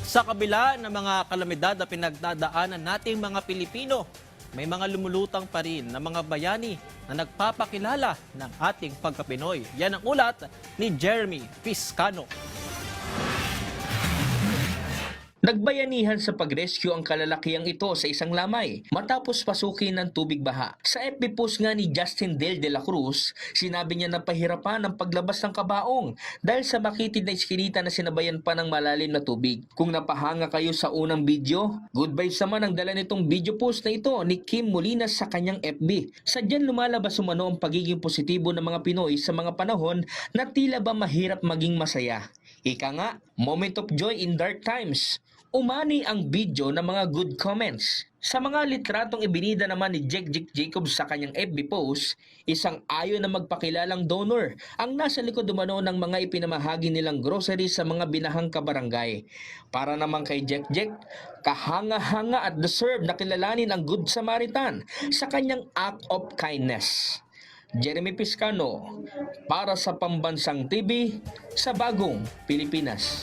Sa kabila ng mga kalamidad na pinagdadaanan nating mga Pilipino, may mga lumulutang pa rin na mga bayani na nagpapakilala ng ating pagka-Pinoy. Yan ang ulat ni Jeremy Piscano. Nagbayanihan sa pag-rescue ang kalalakiang ito sa isang lamay matapos pasukin ng tubig baha. Sa FB post nga ni Justin Del de la Cruz, sinabi niya na pahirapan ang paglabas ng kabaong dahil sa makitid na iskinita na sinabayan pa ng malalim na tubig. Kung napahanga kayo sa unang video, good vibes naman ang dala nitong video post na ito ni Kim Molina sa kanyang FB. Sadyang lumalabas umano ang pagiging positibo ng mga Pinoy sa mga panahon na tila ba mahirap maging masaya. Ika nga, moment of joy in dark times. Umani ang video ng mga good comments. Sa mga litratong ibinida naman ni Jake Jacobs sa kanyang FB post, isang ayon na magpakilalang donor ang nasa likod umano ng mga ipinamahagi nilang groceries sa mga binahang kabarangay. Para naman kay Jake, kahanga-hanga at deserve na kilalanin ang Good Samaritan sa kanyang act of kindness. Jeremy Piscano, para sa Pambansang TV, sa Bagong Pilipinas.